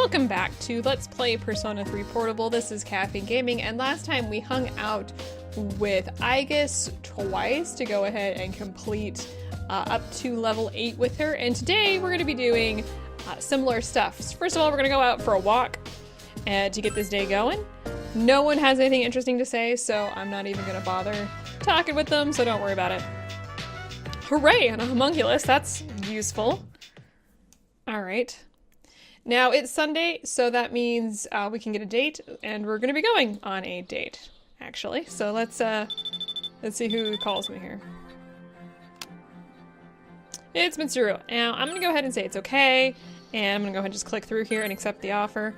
Welcome back to Let's Play Persona 3 Portable. This is KaffeineGaming, and last time we hung out with Aegis twice to go ahead and complete up to level 8 with her, and today we're going to be doing similar stuff. First of all, we're going to go out for a walk to get this day going. No one has anything interesting to say, so I'm not even going to bother talking with them, so don't worry about it. Hooray, and a homunculus, that's useful. Alright. Now it's Sunday, so that means we can get a date, and we're gonna be going on a date, actually. So let's see who calls me here. It's Mitsuru. Now I'm gonna go ahead and say it's okay, and I'm gonna go ahead and just click through here and accept the offer.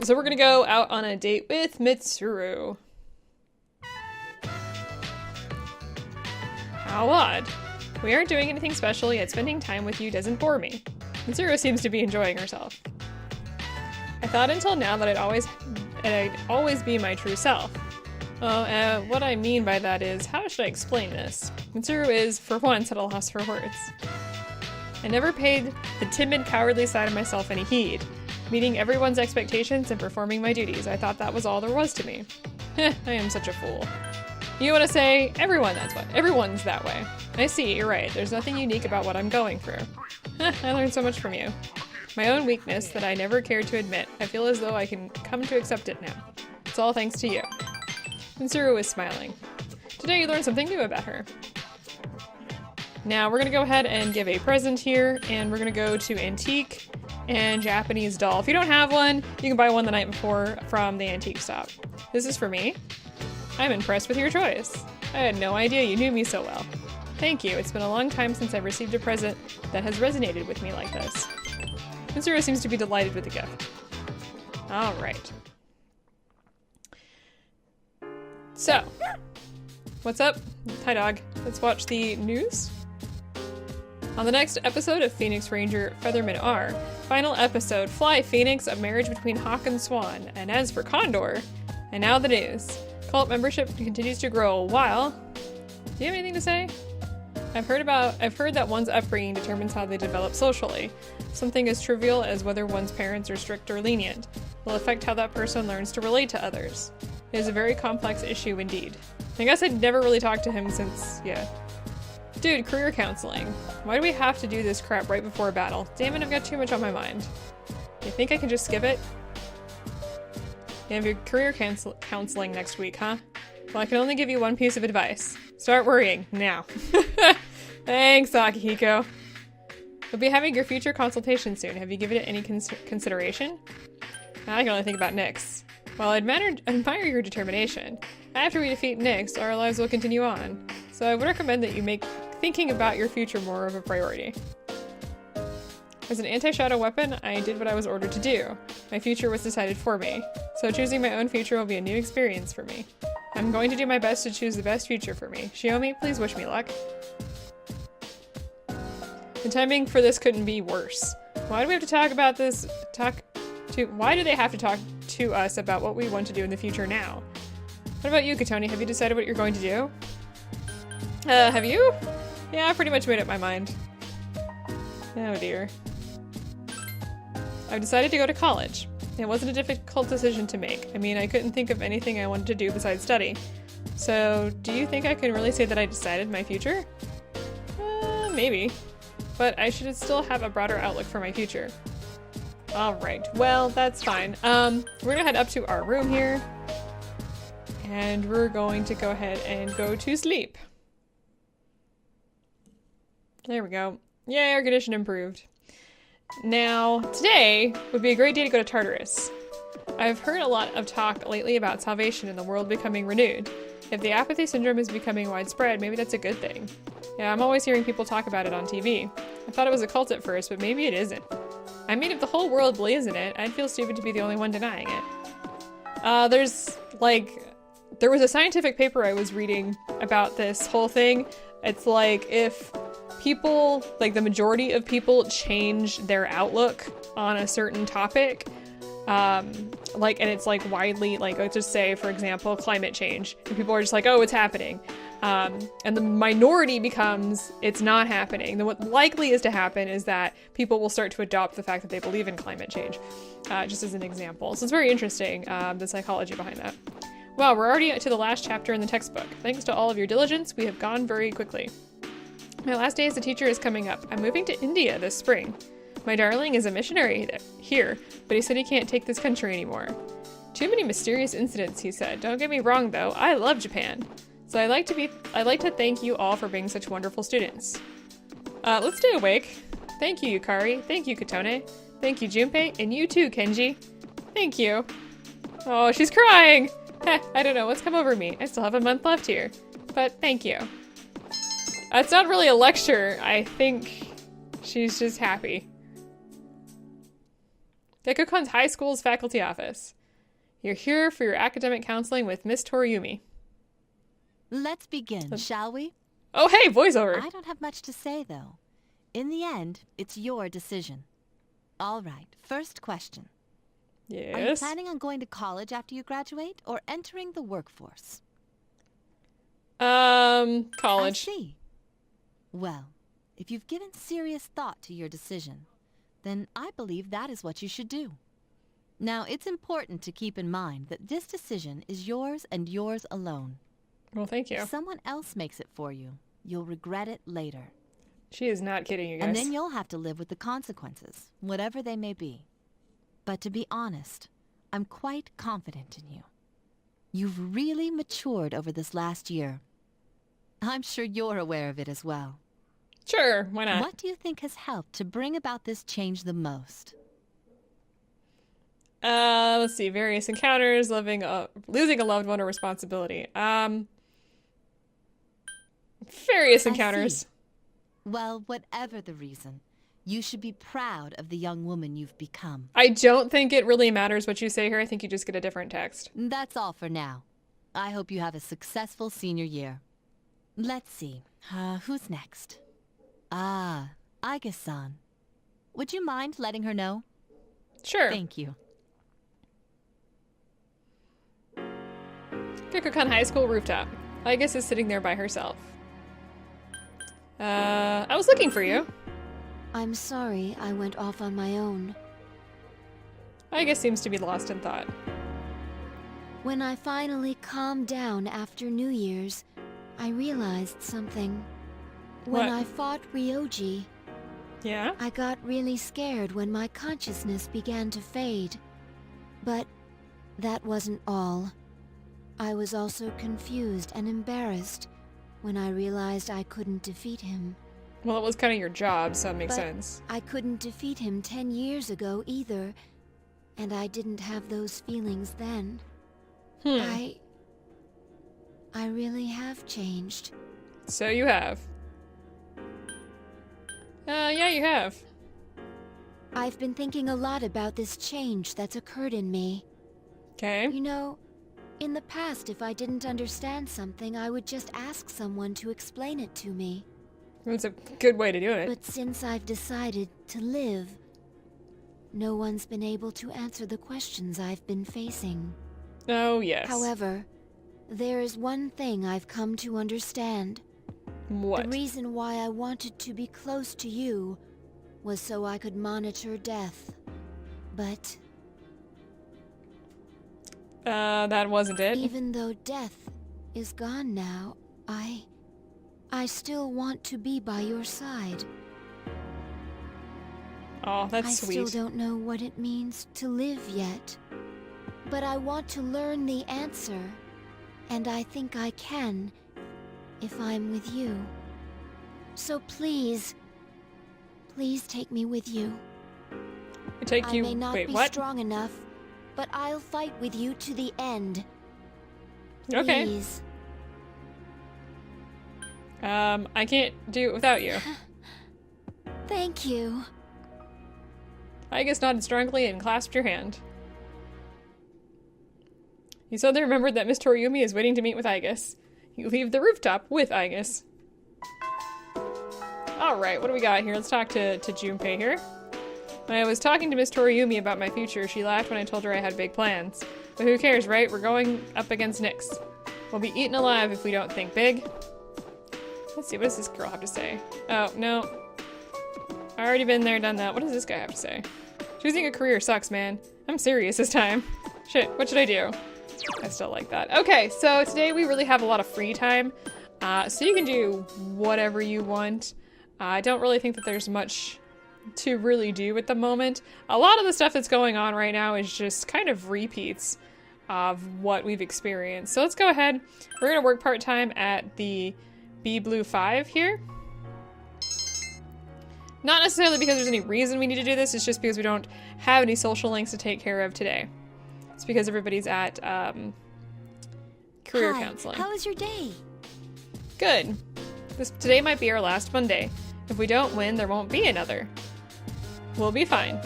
So we're gonna go out on a date with Mitsuru. How odd. We aren't doing anything special, yet spending time with you doesn't bore me. Mitsuru seems to be enjoying herself. I thought until now that I'd always be my true self. What I mean by that is, how should I explain this? Mitsuru is, for once, at a loss for words. I never paid the timid, cowardly side of myself any heed. Meeting everyone's expectations and performing my duties, I thought that was all there was to me. I am such a fool. You want to say, everyone's that way. I see, you're right. There's nothing unique about what I'm going through. I learned so much from you. My own weakness that I never cared to admit. I feel as though I can come to accept it now. It's all thanks to you. Mitsuru is smiling. Today you learned something new about her. Now we're gonna go ahead and give a present here, and we're gonna go to Antique and Japanese Doll. If you don't have one, you can buy one the night before from the antique shop. This is for me. I'm impressed with your choice. I had no idea you knew me so well. Thank you. It's been a long time since I've received a present that has resonated with me like this. Mitsuru seems to be delighted with the gift. All right. So, what's up? Hi, dog. Let's watch the news. On the next episode of Phoenix Ranger Featherman R, final episode, Fly Phoenix, a marriage between Hawk and Swan. And as for Condor, and now the news. Cult membership continues to grow while... Do you have anything to say? I've heard that one's upbringing determines how they develop socially. Something as trivial as whether one's parents are strict or lenient will affect how that person learns to relate to others. It is a very complex issue indeed. I guess I'd never really talked to him since, yeah. Dude, career counseling. Why do we have to do this crap right before a battle? Damn it, I've got too much on my mind. You think I can just skip it? You have your career counseling next week, huh? Well, I can only give you one piece of advice. Start worrying, now. Thanks, Akihiko. We'll be having your future consultation soon. Have you given it any consideration? I can only think about Nyx. While I admire your determination, after we defeat Nyx, our lives will continue on. So I would recommend that you make thinking about your future more of a priority. As an anti-shadow weapon, I did what I was ordered to do. My future was decided for me. So choosing my own future will be a new experience for me. I'm going to do my best to choose the best future for me. Shiomi, please wish me luck. The timing for this couldn't be worse. Why do we have to talk about this? Why do they have to talk to us about what we want to do in the future now? What about you, Katoni? Have you decided what you're going to do? Have you? Yeah, I pretty much made up my mind. Oh dear. I've decided to go to college. It wasn't a difficult decision to make. I mean, I couldn't think of anything I wanted to do besides study. So, do you think I can really say that I decided my future? Maybe. But I should still have a broader outlook for my future. Alright, well, that's fine. We're gonna head up to our room here. And we're going to go ahead and go to sleep. There we go. Yay, our condition improved. Now, today would be a great day to go to Tartarus. I've heard a lot of talk lately about salvation and the world becoming renewed. If the apathy syndrome is becoming widespread, maybe that's a good thing. Yeah, I'm always hearing people talk about it on TV. I thought it was a cult at first, but maybe it isn't. I mean, if the whole world believes in it, I'd feel stupid to be the only one denying it. There was a scientific paper I was reading about this whole thing. It's like if people, like the majority of people, change their outlook on a certain topic, and it's like widely, like let's just say, for example, climate change, and people are just like, oh, it's happening. And the minority becomes, it's not happening. Then what likely is to happen is that people will start to adopt the fact that they believe in climate change, just as an example. So it's very interesting, the psychology behind that. Wow, we're already to the last chapter in the textbook. Thanks to all of your diligence, we have gone very quickly. My last day as a teacher is coming up. I'm moving to India this spring. My darling is a missionary here, but he said he can't take this country anymore. Too many mysterious incidents, he said. Don't get me wrong, though. I love Japan. So I'd like to thank you all for being such wonderful students. Let's stay awake. Thank you, Yukari. Thank you, Katone. Thank you, Junpei. And you too, Kenji. Thank you. Oh, she's crying. Heh, I don't know what's come over me. I still have a month left here. But thank you. It's not really a lecture. I think she's just happy. Gekukon's high school's faculty office. You're here for your academic counseling with Miss Toriumi. Let's begin, shall we? Oh, hey, voiceover. I don't have much to say, though. In the end, it's your decision. All right, first question. Yes? Are you planning on going to college after you graduate or entering the workforce? College. I see. Well, if you've given serious thought to your decision, then I believe that is what you should do. Now, it's important to keep in mind that this decision is yours and yours alone. Well, thank you. If someone else makes it for you, you'll regret it later. She is not kidding, you guys. And then you'll have to live with the consequences, whatever they may be. But to be honest, I'm quite confident in you. You've really matured over this last year. I'm sure you're aware of it as well. Sure, why not? What do you think has helped to bring about this change the most? Let's see. Various encounters, losing a loved one or responsibility. Various encounters. Well, whatever the reason, you should be proud of the young woman you've become. I don't think it really matters what you say here. I think you just get a different text. That's all for now. I hope you have a successful senior year. Let's see. Who's next? Aige-san. Would you mind letting her know? Sure. Thank you. Gekokon High School rooftop. Aigis is sitting there by herself. I was looking for you. I'm sorry I went off on my own. Aigis seems to be lost in thought. When I finally calmed down after New Year's, I realized something. When What? I fought Ryoji, Yeah? I got really scared when my consciousness began to fade. But that wasn't all. I was also confused and embarrassed when I realized I couldn't defeat him. Well, it was kind of your job, so it makes But sense. I couldn't defeat him 10 years ago either, and I didn't have those feelings then. I really have changed. So you have. Yeah, you have. I've been thinking a lot about this change that's occurred in me. Okay. You know, in the past, if I didn't understand something, I would just ask someone to explain it to me. That's a good way to do it. But since I've decided to live, no one's been able to answer the questions I've been facing. Oh, yes. However, there is one thing I've come to understand. What? The reason why I wanted to be close to you was so I could monitor death. But that wasn't it. even though death is gone now, I still want to be by your side. Oh, that's I sweet. still don't know what it means to live yet. But I want to learn the answer, and I think I can if I'm with you. So please take me with you. Take you. I may not Wait, be what? strong enough, but I'll fight with you to the end. Okay. Please. I can't do it without you. Thank you. Aigis nodded strongly and clasped your hand. You suddenly remembered that Miss Toriumi is waiting to meet with Aigis. You leave the rooftop with Aigis. Alright, what do we got here? Let's talk to Junpei here. When I was talking to Miss Toriumi about my future, she laughed when I told her I had big plans. But who cares, right? We're going up against Nyx. We'll be eaten alive if we don't think big. Let's see, what does this girl have to say? Oh, no. I already been there, done that. What does this guy have to say? Choosing a career sucks, man. I'm serious this time. Shit, what should I do? I still like that. Okay, so today we really have a lot of free time. So you can do whatever you want. I don't really think that there's much to really do at the moment. A lot of the stuff that's going on right now is just kind of repeats of what we've experienced. So let's go ahead. We're gonna work part-time at the B Blue 5 here. Not necessarily because there's any reason we need to do this, it's just because we don't have any social links to take care of today. It's because everybody's at career counseling. How was your day? Good. Today might be our last Monday. If we don't win, there won't be another. We'll be fine.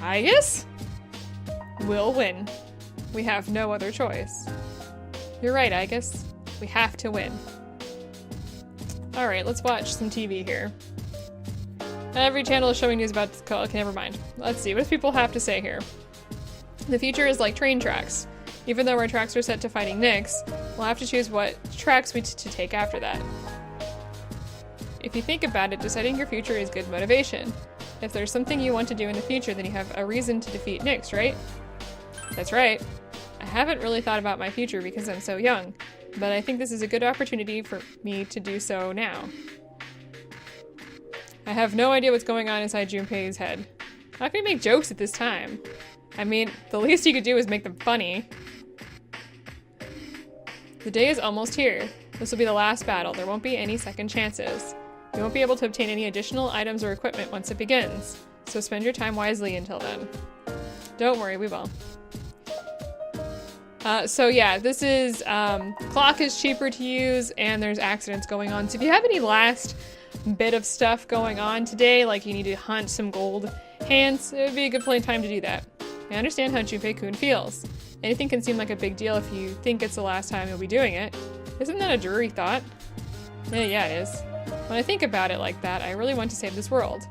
I guess? We'll win. We have no other choice. You're right, I guess. We have to win. Alright, let's watch some TV here. Every channel is showing news about... Okay, never mind. Let's see, what does people have to say here? The future is like train tracks. Even though our tracks are set to fighting Nyx, we'll have to choose what tracks we to take after that. If you think about it, deciding your future is good motivation. If there's something you want to do in the future, then you have a reason to defeat Nyx, right? That's right. I haven't really thought about my future because I'm so young, but I think this is a good opportunity for me to do so now. I have no idea what's going on inside Junpei's head. How can you make jokes at this time? I mean, the least you could do is make them funny. The day is almost here. This will be the last battle. There won't be any second chances. You won't be able to obtain any additional items or equipment once it begins, so spend your time wisely until then. Don't worry, we will. So yeah, this is, clock is cheaper to use and there's accidents going on. So if you have any last bit of stuff going on today, like you need to hunt some gold hands, it would be a good time to do that. I understand how Junpei-kun feels. Anything can seem like a big deal if you think it's the last time you'll be doing it. Isn't that a dreary thought? Yeah, it is. When I think about it like that, I really want to save this world.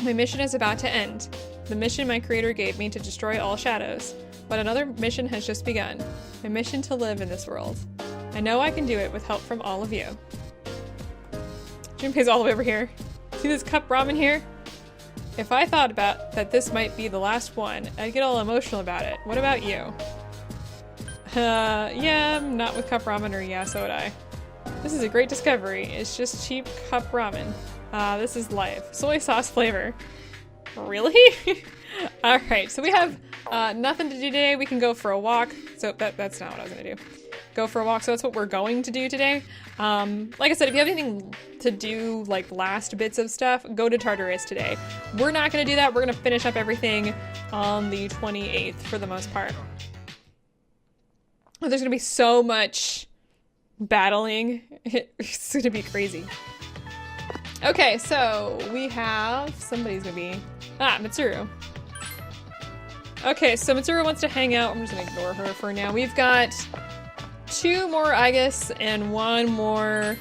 My mission is about to end. The mission my creator gave me to destroy all shadows. But another mission has just begun. My mission to live in this world. I know I can do it with help from all of you. Junpei's all the way over here. See this cup ramen here? If I thought about that this might be the last one, I'd get all emotional about it. What about you? Yeah, not with cup ramen, or yeah, so would I. This is a great discovery. It's just cheap cup ramen. This is life. Soy sauce flavor. Really? Alright, so we have nothing to do today. We can go for a walk. So that's not what I was gonna do. Go for a walk, so that's what we're going to do today. Like I said, if you have anything to do, like last bits of stuff, go to Tartarus today. We're not gonna do that. We're gonna finish up everything on the 28th for the most part. There's gonna be so much battling. It's gonna be crazy. Okay, so we have, somebody's gonna be, Mitsuru. Okay, so Mitsuru wants to hang out. I'm just gonna ignore her for now. We've got 2 more Aigis and 1 more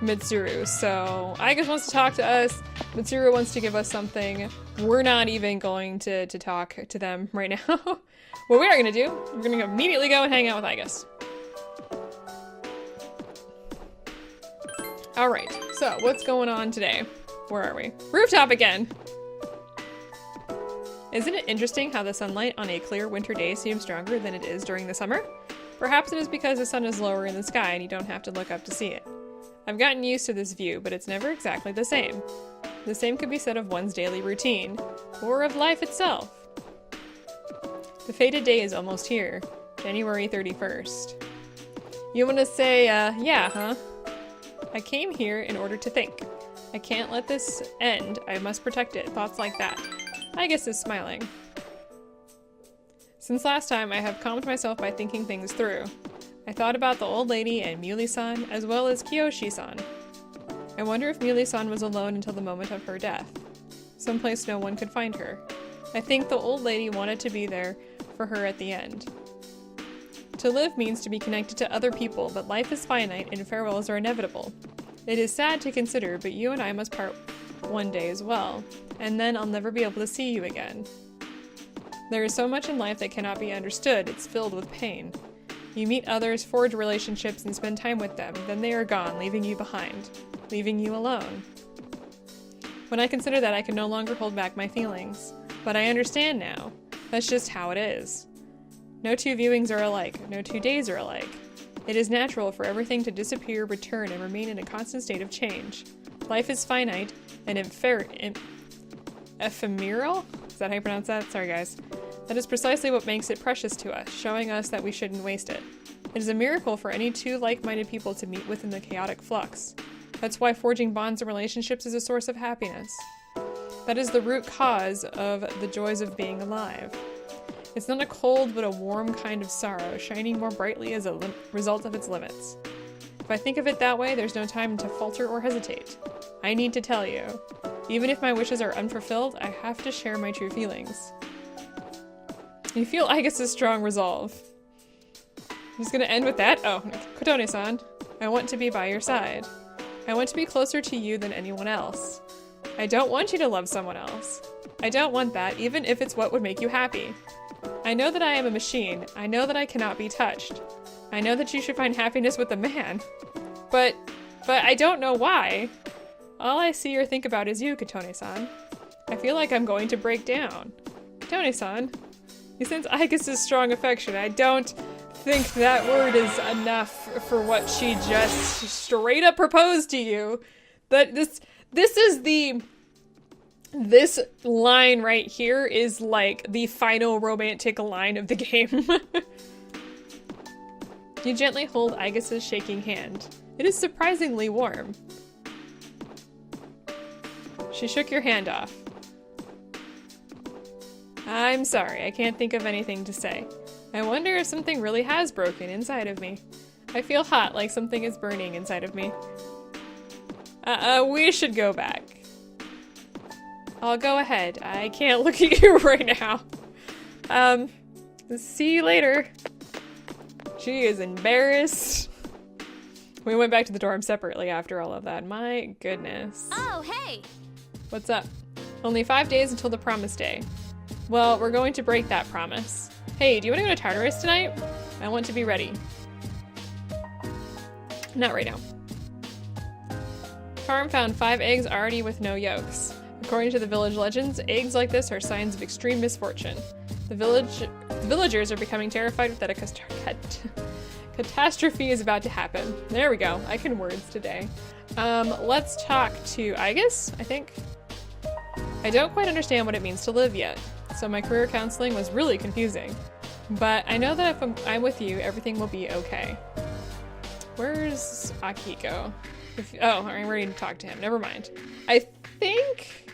Mitsuru. So Aigis wants to talk to us. Mitsuru wants to give us something. We're not even going to talk to them right now. What we are gonna do, we're gonna immediately go and hang out with Aigis. Alright, so what's going on today? Where are we? Rooftop again! Isn't it interesting how the sunlight on a clear winter day seems stronger than it is during the summer? Perhaps it is because the sun is lower in the sky and you don't have to look up to see it. I've gotten used to this view, but it's never exactly the same. The same could be said of one's daily routine, or of life itself. The fated day is almost here, January 31st. You want to say, yeah, huh? I came here in order to think. I can't let this end, I must protect it, thoughts like that. Aigis is smiling. Since last time, I have calmed myself by thinking things through. I thought about the old lady and Muley-san, as well as Kiyoshi-san. I wonder if Muley-san was alone until the moment of her death. Someplace no one could find her. I think the old lady wanted to be there for her at the end. To live means to be connected to other people, but life is finite and farewells are inevitable. It is sad to consider, but you and I must part one day as well, and then I'll never be able to see you again. There is so much in life that cannot be understood. It's filled with pain. You meet others, forge relationships, and spend time with them. Then they are gone, leaving you behind, leaving you alone. When I consider that, I can no longer hold back my feelings. But I understand now. That's just how it is. No two viewings are alike. No 2 days are alike. It is natural for everything to disappear, return, and remain in a constant state of change. Life is finite and ephemeral? Is that how you pronounce that? Sorry, guys. That is precisely what makes it precious to us, showing us that we shouldn't waste it. It is a miracle for any two like-minded people to meet within the chaotic flux. That's why forging bonds and relationships is a source of happiness. That is the root cause of the joys of being alive. It's not a cold but a warm kind of sorrow, shining more brightly as a result of its limits. If I think of it that way, there's no time to falter or hesitate. I need to tell you. Even if my wishes are unfulfilled, I have to share my true feelings. You feel Aigis' strong resolve. I'm just gonna end with that. Oh, Kotone-san, I want to be by your side. I want to be closer to you than anyone else. I don't want you to love someone else. I don't want that, even if it's what would make you happy. I know that I am a machine. I know that I cannot be touched. I know that you should find happiness with a man. But I don't know why. All I see or think about is you, Kotone-san. I feel like I'm going to break down. Kotone-san, you sense Aigis' strong affection. I don't think that word is enough for what she just straight up proposed to you. That this line right here is like the final romantic line of the game. You gently hold Aigis' shaking hand. It is surprisingly warm. She shook your hand off. I'm sorry, I can't think of anything to say. I wonder if something really has broken inside of me. I feel hot, like something is burning inside of me. We should go back. I'll go ahead. I can't look at you right now. See you later. She is embarrassed. We went back to the dorm separately after all of that. My goodness. Oh, hey! What's up? Only 5 days until the promise day. Well, we're going to break that promise. Hey, do you want to go to Tartarus tonight? I want to be ready. Not right now. Farm found 5 eggs already with no yolks. According to the village legends, eggs like this are signs of extreme misfortune. The villagers are becoming terrified that a catastrophe is about to happen. There we go. I can words today. Let's talk to Aigis, I think. I don't quite understand what it means to live yet, so my career counseling was really confusing. But I know that if I'm with you, everything will be okay. Where's Akiko? Oh, I'm ready to talk to him. Never mind. I think...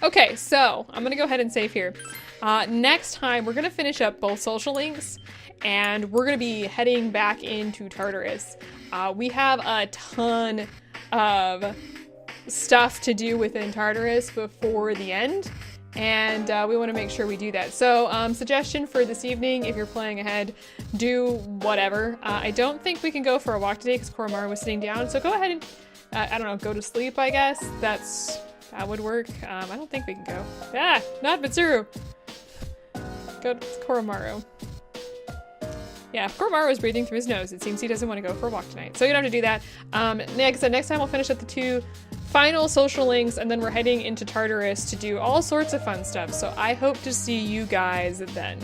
Okay, so I'm gonna go ahead and save here. Next time, we're gonna finish up both social links, and we're gonna be heading back into Tartarus. We have a ton of stuff to do within Tartarus before the end, and we want to make sure we do that. So suggestion for this evening, if you're playing ahead, do whatever. I don't think we can go for a walk today because Koromaru was sitting down, so go ahead and I don't know, go to sleep, I guess. That would work. I don't think we can go. Ah, not Mitsuru. Go to Koromaru. Yeah, if Koromaru is breathing through his nose, it seems he doesn't want to go for a walk tonight. So you don't have to do that. Like I said, next time we'll finish up the 2 final social links, and then we're heading into Tartarus to do all sorts of fun stuff. So I hope to see you guys then.